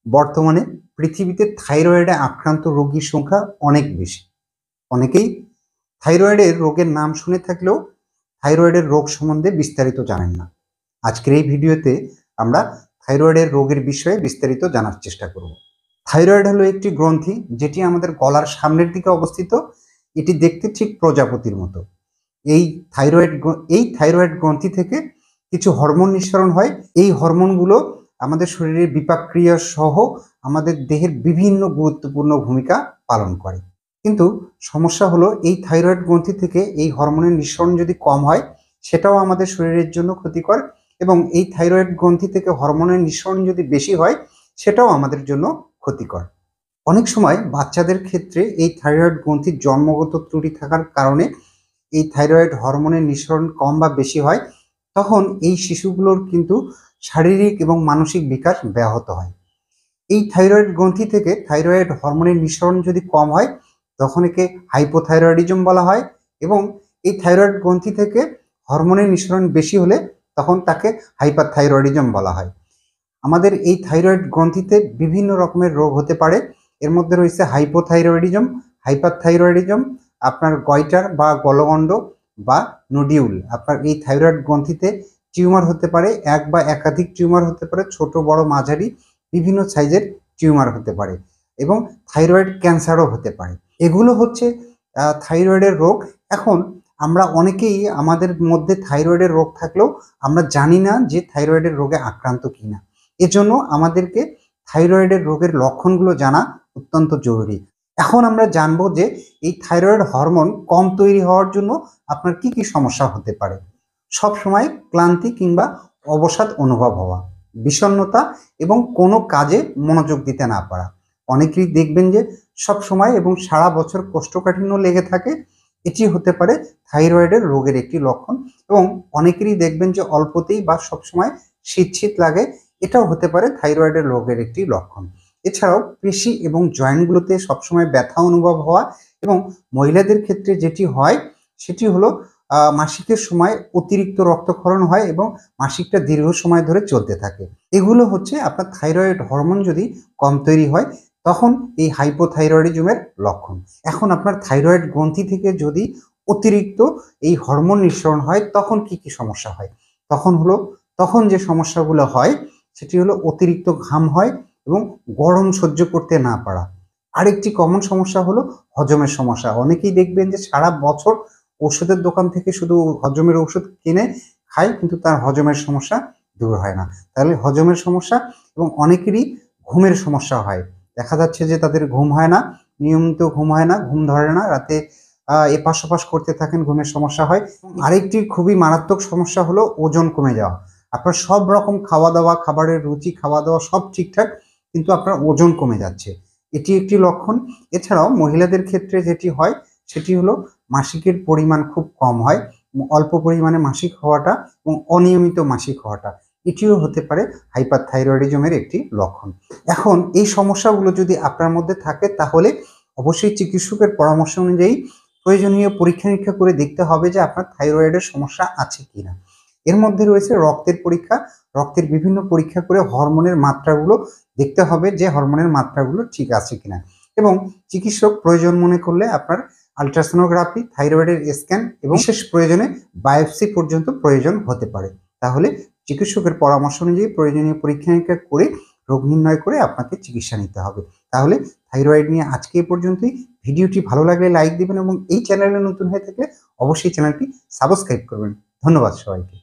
বর্তমানে পৃথিবীতে থাইরয়েডে আক্রান্ত রোগীর সংখ্যা অনেক বেশি। অনেকেই থাইরয়েডের রোগের নাম শুনে থাকলেও থাইরয়েডের রোগ সম্বন্ধে বিস্তারিত জানেন না। আজকের এই ভিডিওতে আমরা থাইরয়েডের রোগের বিষয়ে বিস্তারিত জানার চেষ্টা করব। থাইরয়েড হলো একটি গ্রন্থি যেটি আমাদের গলার সামনের দিকে অবস্থিত। এটি দেখতে ঠিক প্রজাপতির মতো। এই থাইরয়েড গ্রন্থি থেকে কিছু হরমোন নিঃসরণ হয়। এই হরমোনগুলো আমাদের শরীরের বিপাকক্রিয়া সহ আমাদের দেহের বিভিন্ন গুরুত্বপূর্ণ ভূমিকা পালন করে। কিন্তু সমস্যা হলো এই থাইরয়েড গ্রন্থি থেকে এই হরমোনের নিঃসরণ যদি কম হয় সেটাও আমাদের শরীরের জন্য ক্ষতিকর, এবং এই থাইরয়েড গ্রন্থি থেকে হরমোনের নিঃসরণ যদি বেশি হয় সেটাও আমাদের জন্য ক্ষতিকর। অনেক সময় বাচ্চাদের ক্ষেত্রে এই থাইরয়েড গ্রন্থির জন্মগত ত্রুটি থাকার কারণে এই থাইরয়েড হরমোনের নিঃসরণ কম বা বেশি হয়, তখন এই শিশুগুলোর কিন্তু শারীরিক এবং মানসিক বিকাশ ব্যাহত হয়। এই থাইরয়েড গ্রন্থি থেকে থাইরয়েড হরমোনের নিঃসরণ যদি কম হয় তখন একে হাইপোথাইরয়েডিজম বলা হয়, এবং এই থাইরয়েড গ্রন্থি থেকে হরমোনের নিঃসরণ বেশি হলে তখন তাকে হাইপারথাইরয়েডিজম বলা হয়। আমাদের এই থাইরয়েড গ্রন্থিতে বিভিন্ন রকমের রোগ হতে পারে। এর মধ্যে রয়েছে হাইপোথাইরয়েডিজম, হাইপারথাইরয়েডিজম, আপনার গয়টার বা গলগণ্ড বা নোডিউল। আপনার এই থাইরয়েড গ্রন্থিতে টিউমার হতে পারে, এক বা একাধিক টিউমার হতে পারে, ছোট বড় মাঝারি বিভিন্ন সাইজের টিউমার হতে পারে, এবং থাইরয়েড ক্যান্সারও হতে পারে। এগুলো হচ্ছে থাইরয়েডের রোগ। এখন আমরা অনেকেই আমাদের মধ্যে থাইরয়েডের রোগ থাকলেও আমরা জানি না যে থাইরয়েডের রোগে আক্রান্ত কিনা। এজন্য আমাদেরকে থাইরয়েডের রোগের লক্ষণগুলো জানা অত্যন্ত জরুরি। এখন আমরা জানবো যে এই থাইরয়েড হরমোন কম তৈরি হওয়ার জন্য আপনার কি কি সমস্যা হতে পারে। সব সময় ক্লান্তি কিংবা অবসাদ অনুভব হওয়া, বিষণ্ণতা এবং কোনো কাজে মনোযোগ দিতে না পারা। অনেকেই দেখবেন যে সব সময় এবং সারা বছর কোষ্ঠকাঠিন্য লেগে থাকে, এটি হতে পারে থাইরয়েডের রোগের একটি লক্ষণ। এবং অনেকেরই দেখবেন যে অল্পতেই বা সবসময় শীত শীত লাগে, এটাও হতে পারে থাইরয়েডের রোগের একটি লক্ষণ। এছাড়াও পেশি এবং জয়েন্টগুলোতে সবসময় ব্যথা অনুভব হওয়া, এবং মহিলাদের ক্ষেত্রে যেটি হয় সেটি হলো মাসিকের সময় অতিরিক্ত রক্তক্ষরণ হয় এবং মাসিকটা দীর্ঘ সময় ধরে চলতে থাকে। এগুলো হচ্ছে আপনার থাইরয়েড হরমোন যদি কম তৈরি হয় তখন এই হাইপোথাইরয়েডিজমের লক্ষণ। এখন আপনার থাইরয়েড গ্রন্থি থেকে যদি অতিরিক্ত এই হরমোন নিঃসরণ হয় তখন কি কি সমস্যা হয়। তখন যে সমস্যাগুলো হয় সেটি হলো অতিরিক্ত ঘাম হয় এবং গরম সহ্য করতে না পারা। আরেকটি কমন সমস্যা হলো হজমের সমস্যা। অনেকেই দেখবেন যে সারা বছর ওষুধের দোকান থেকে শুধু হজমের ওষুধ কিনে খায়, কিন্তু তার হজমের সমস্যা দূর হয় না। তাহলে হজমের সমস্যা, এবং অনেকেরই ঘুমের সমস্যা হয়। দেখা যাচ্ছে যে তাদের ঘুম হয় না, নিয়মিত ঘুম হয় না, ঘুম ধরে না, রাতে এপাশ ওপাশ করতে থাকেন, ঘুমের সমস্যা হয়। আরেকটি খুবই মারাত্মক সমস্যা হলো ওজন কমে যাওয়া। আপনার সব রকম খাওয়া দাওয়া, খাবারের রুচি, খাওয়া দাওয়া সব ঠিকঠাক, কিন্তু আপনার ওজন কমে যাচ্ছে, এটি একটি লক্ষণ। এছাড়াও মহিলাদের ক্ষেত্রে যেটি হয় সেটি হলো মাসিকের পরিমাণ খুব কম হয়, অল্প পরিমাণে মাসিক হওয়াটা এবং অনিয়মিত মাসিক হওয়াটা, এটিও হতে পারে হাইপারথাইরয়েডিজমের একটি লক্ষণ। এখন এই সমস্যাগুলো যদি আপনার মধ্যে থাকে তাহলে অবশ্যই চিকিৎসকের পরামর্শ অনুযায়ী প্রয়োজনীয় পরীক্ষা নিরীক্ষা করে দেখতে হবে যে আপনার থাইরয়েডের সমস্যা আছে কিনা। এর মধ্যে রয়েছে রক্তের পরীক্ষা। রক্তের বিভিন্ন পরীক্ষা করে হরমোনের মাত্রাগুলো দেখতে হবে যে হরমোনের মাত্রাগুলো ঠিক আছে কিনা, এবং চিকিৎসক প্রয়োজন মনে করলে আপনার আলট্রাসোনোগ্রাফি, থাইরয়েডের স্ক্যান এবং বিশেষ প্রয়োজনে বায়োপসি পর্যন্ত প্রয়োজন হতে পারে। তাহলে চিকিৎসকের পরামর্শ অনুযায়ী প্রয়োজনীয় পরীক্ষা নিরীক্ষা করে রোগ নির্ণয় করে আপনাকে চিকিৎসা নিতে হবে। তাহলে থাইরয়েড নিয়ে আজকে এ পর্যন্তই। ভিডিওটি ভালো লাগলে লাইক দিবেন, এবং এই চ্যানেলে নতুন হয়ে থাকলে অবশ্যই চ্যানেলটি সাবস্ক্রাইব করবেন। ধন্যবাদ সবাইকে।